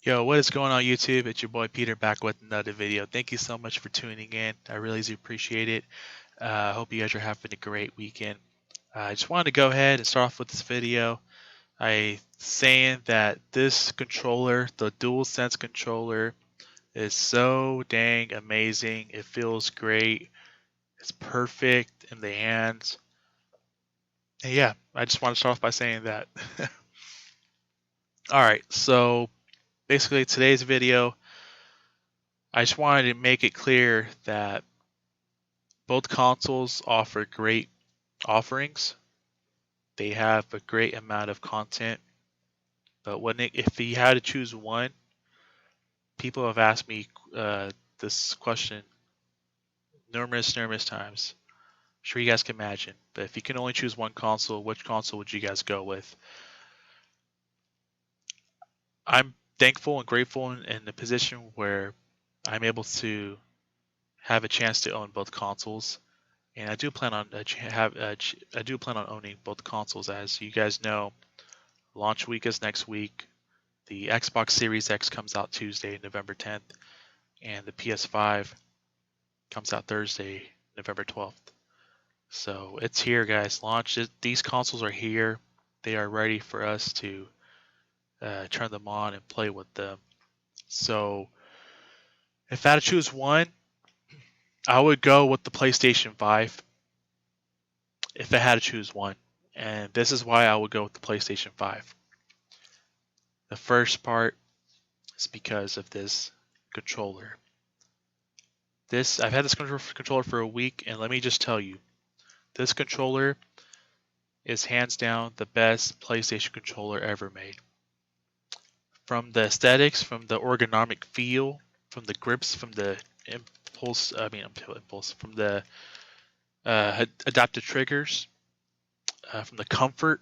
Yo, what is going on YouTube? It's your boy Peter back with another video. Thank you so much for tuning in. I really do appreciate it. I hope you guys are having a great weekend. I just wanted to go ahead and start off with this video. I saying that this controller, the DualSense controller, is so dang amazing. It feels great. It's perfect in the hands. And yeah, I just want to start off by saying that. All right, so basically today's video, I just wanted to make it clear that both consoles offer great offerings. They have a great amount of content, but if you had to choose one, people have asked me this question numerous times. Sure, you guys can imagine. But if you can only choose one console, which console would you guys go with? I'm thankful and grateful in the position where I'm able to have a chance to own both consoles, and I do plan on I do plan on owning both consoles. As you guys know, launch week is next week. The Xbox Series X comes out Tuesday, November 10th, and the PS5 comes out Thursday, November 12th. So it's here, guys. These consoles are here. They are ready for us to turn them on and play with them. So if I had to choose one, I would go with the PlayStation 5 if I had to choose one. And this is why I would go with the PlayStation 5. The first part is because of this controller. I've had this controller for a week, and let me just tell you, this controller is hands down the best PlayStation controller ever made. From the aesthetics, from the ergonomic feel, from the grips, from the impulse, from the adaptive triggers, from the comfort.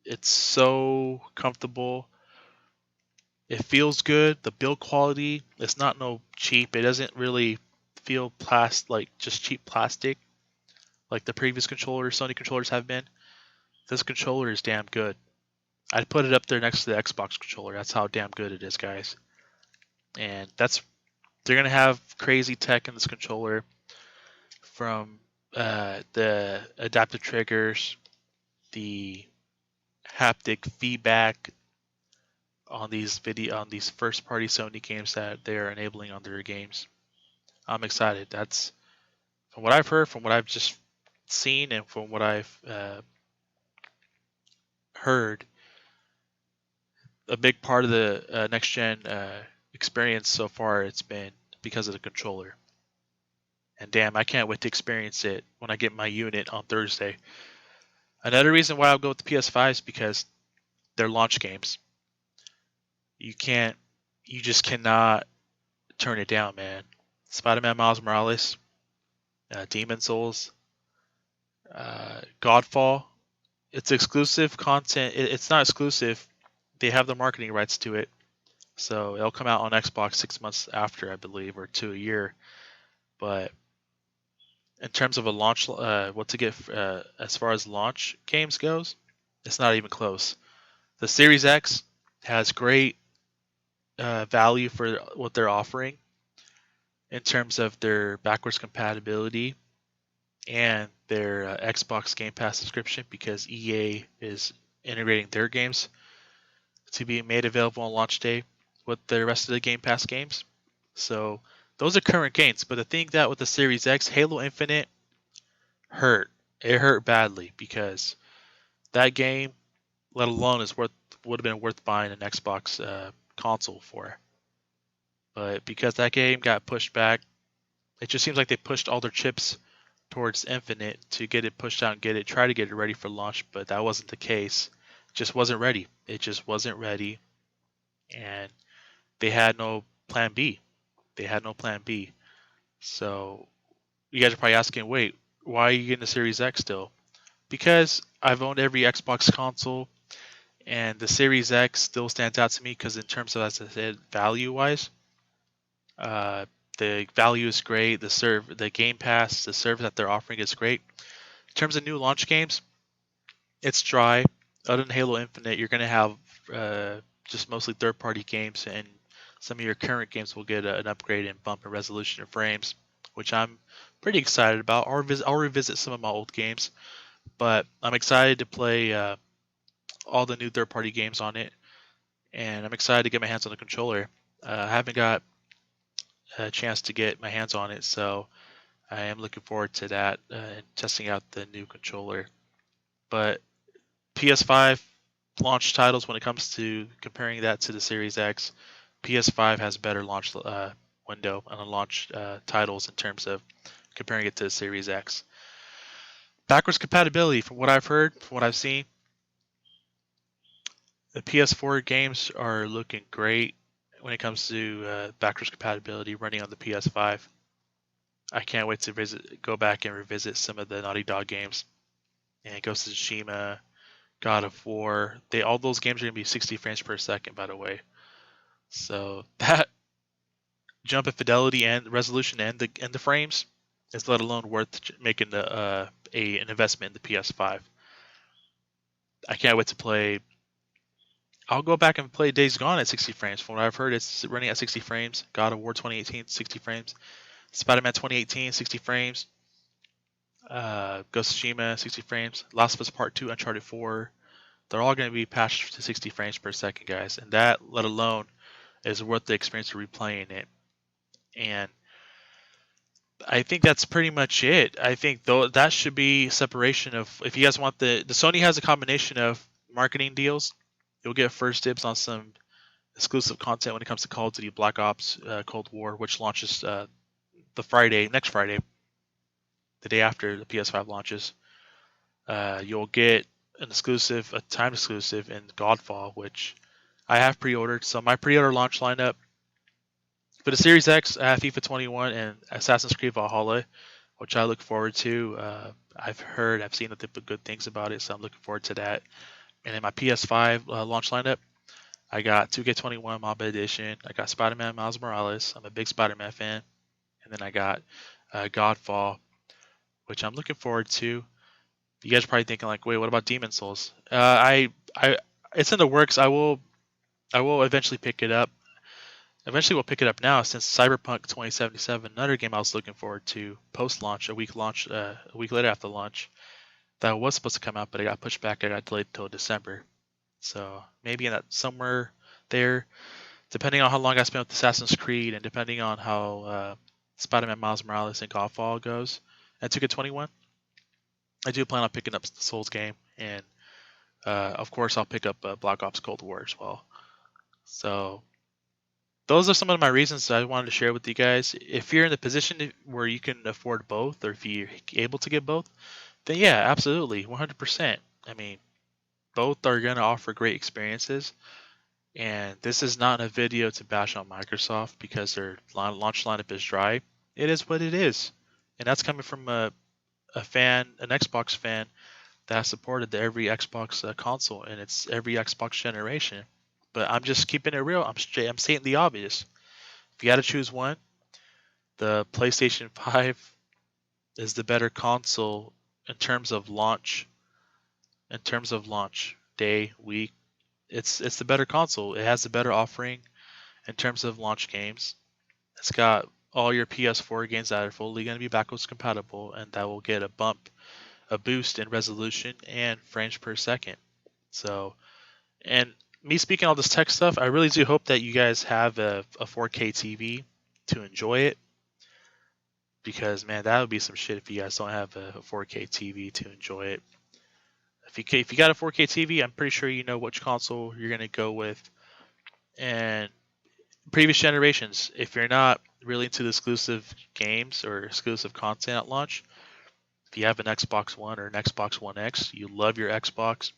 It's so comfortable. It feels good. The build quality, it's not no cheap. It doesn't really feel like just cheap plastic like the previous Sony controllers have been. This controller is damn good. I'd put it up there next to the Xbox controller. That's how damn good it is, guys. And they're gonna have crazy tech in this controller, from the adaptive triggers, the haptic feedback on these first party Sony games that they are enabling on their games. I'm excited. That's from what I've heard, from what I've just seen, and from what I've heard. A big part of the next gen experience so far, it's been because of the controller. And damn, I can't wait to experience it when I get my unit on Thursday. Another reason why I'll go with the PS5 is because they're launch games. You just cannot turn it down, man. Spider-Man Miles Morales, Demon Souls, Godfall. It's exclusive content. It's not exclusive. They have the marketing rights to it. So it'll come out on Xbox 6 months after, I believe, or to a year. But in terms of a launch, what to get as far as launch games goes, it's not even close. The Series X has great value for what they're offering in terms of their backwards compatibility and their Xbox Game Pass subscription, because EA is integrating their games to be made available on launch day with the rest of the Game Pass games. So those are current games. But the thing that with the Series X, Halo Infinite hurt. It hurt badly because that game, let alone, would have been worth buying an Xbox console for. But because that game got pushed back, it just seems like they pushed all their chips towards Infinite to get it pushed out and try to get it ready for launch. But that wasn't the case. It just wasn't ready. It just wasn't ready, and they had no plan B. They had no plan B. So you guys are probably asking, wait, why are you getting the Series X still? Because I've owned every Xbox console, and the Series X still stands out to me because in terms of, as I said, value-wise, uh, the value is great. The Game Pass, the service that they're offering is great. In terms of new launch games, it's dry. Other than Halo Infinite, you're gonna have just mostly third-party games, and some of your current games will get an upgrade in bump in resolution and frames, which I'm pretty excited about. I'll revisit some of my old games, but I'm excited to play all the new third-party games on it, and I'm excited to get my hands on the controller. I haven't got a chance to get my hands on it, so I am looking forward to that and testing out the new controller. But PS5 launch titles, when it comes to comparing that to the Series X, PS5 has better launch window and launch titles in terms of comparing it to the Series X. Backwards compatibility, from what I've heard, from what I've seen, the PS4 games are looking great when it comes to backwards compatibility running on the PS5. I can't wait to go back and revisit some of the Naughty Dog games, and Ghost of Tsushima, God of War. All those games are gonna be 60 frames per second, by the way. So that jump in fidelity and resolution and the frames is let alone worth making an investment in the PS5. I can't wait to play. I'll go back and play Days Gone at 60 frames. From what I've heard, it's running at 60 frames. God of War 2018, 60 frames. Spider-Man 2018, 60 frames. Ghost of Tsushima, 60 frames. Last of Us Part 2, Uncharted 4. They're all going to be patched to 60 frames per second, guys. And that, let alone, is worth the experience of replaying it. And I think that's pretty much it. I think though that should be separation of, if you guys want the Sony has a combination of marketing deals. You'll get first dibs on some exclusive content when it comes to Call of Duty Black Ops Cold War, which launches next Friday, the day after the PS5 launches. You'll get a time exclusive in Godfall, which I have pre-ordered. So my pre-order launch lineup for the Series X, I have FIFA 21 and Assassin's Creed Valhalla, which I look forward to. I've seen nothing but good things about it, so I'm looking forward to that. And in my PS5 launch lineup, I got 2K21 Mamba Edition. I got Spider-Man Miles Morales. I'm a big Spider-Man fan. And then I got Godfall, which I'm looking forward to. You guys are probably thinking like, wait, what about Demon Souls? It's in the works. I will eventually pick it up. Eventually, we'll pick it up now since Cyberpunk 2077, another game I was looking forward to post-launch, a week later after launch, that was supposed to come out, but it got pushed back. It got delayed till December. So maybe in that somewhere there, depending on how long I spend with Assassin's Creed and depending on how Spider-Man Miles Morales and Godfall goes, and 2K21, I do plan on picking up the Souls game, and of course I'll pick up Black Ops Cold War as well. So those are some of my reasons that I wanted to share with you guys. If you're in the position where you can afford both, or if you're able to get both, then yeah, absolutely, 100%. I mean, both are going to offer great experiences. And this is not a video to bash on Microsoft because their launch lineup is dry. It is what it is. And that's coming from an Xbox fan that has supported every Xbox console and it's every Xbox generation. But I'm just keeping it real. I'm stating the obvious. If you got to choose one, the PlayStation 5 is the better console in terms of launch. In terms of launch day, week, it's the better console. It has the better offering in terms of launch games. It's got all your PS4 games that are fully going to be backwards compatible, and that will get a boost in resolution and frames per second. So, and me speaking all this tech stuff, I really do hope that you guys have a 4K TV to enjoy it. Because man, that would be some shit if you guys don't have a 4K TV to enjoy it. If you got a 4K TV, I'm pretty sure you know which console you're gonna go with. And previous generations, if you're not really into the exclusive games or exclusive content at launch, if you have an Xbox One or an Xbox One X, you love your Xbox,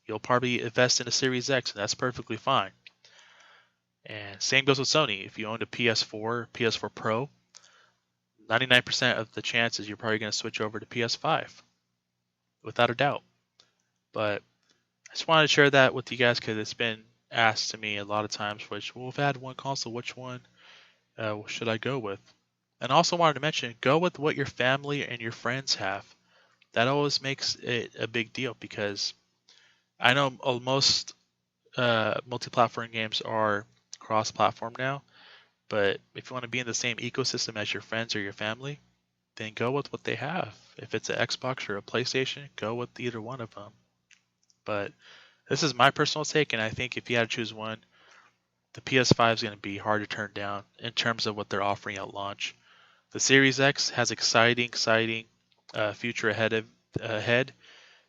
you'll probably invest in a Series X, and that's perfectly fine. And same goes with Sony. If you owned a PS4, PS4 Pro, 99% of the chances you're probably going to switch over to PS5, without a doubt. But I just wanted to share that with you guys because it's been asked to me a lot of times, well, if I had one console, which one should I go with? And I also wanted to mention, go with what your family and your friends have. That always makes it a big deal because I know most multi-platform games are cross-platform now. But if you want to be in the same ecosystem as your friends or your family, then go with what they have. If it's an Xbox or a PlayStation, go with either one of them. But this is my personal take, and I think if you had to choose one, the PS5 is going to be hard to turn down in terms of what they're offering at launch. The Series X has exciting future ahead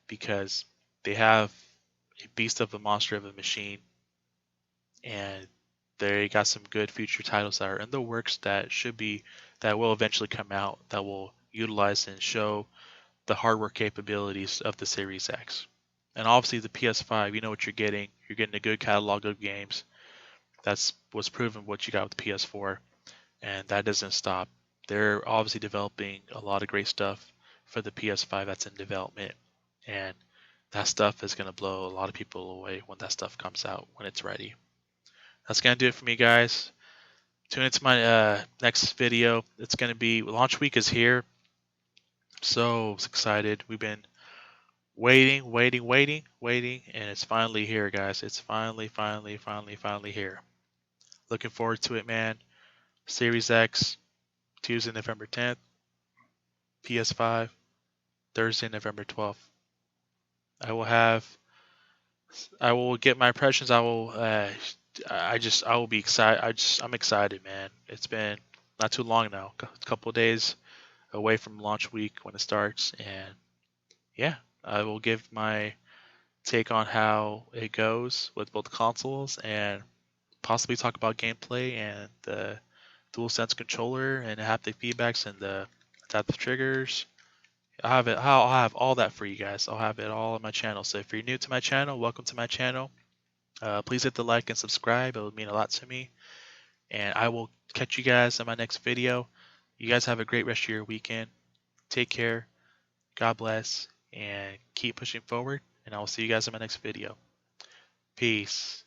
because they have a beast of a monster of a machine, and they got some good future titles that are in the works that will eventually come out that will utilize and show the hardware capabilities of the Series X. And obviously the PS5, you know what you're getting. You're getting a good catalog of games. That's what's proven what you got with the PS4, and that doesn't stop. They're obviously developing a lot of great stuff for the PS5 that's in development, and that stuff is going to blow a lot of people away when that stuff comes out when it's ready. That's going to do it for me, guys. Tune into my next video. It's going to be launch week is here. So excited. We've been waiting, and it's finally here, guys. It's finally here. Looking forward to it, man. Series X, Tuesday, November 10th. PS5, Thursday, November 12th. I will have, I will get my impressions. I will be excited. I'm excited, man. It's been not too long now, a couple of days away from launch week when it starts, and yeah, I will give my take on how it goes with both consoles and possibly talk about gameplay and the DualSense controller and haptic feedbacks and the adaptive triggers. I'll have all that for you guys. I'll have it all on my channel. So if you're new to my channel, welcome to my channel. Please hit the like and subscribe. It would mean a lot to me. And I will catch you guys in my next video. You guys have a great rest of your weekend. Take care. God bless. And keep pushing forward. And I will see you guys in my next video. Peace.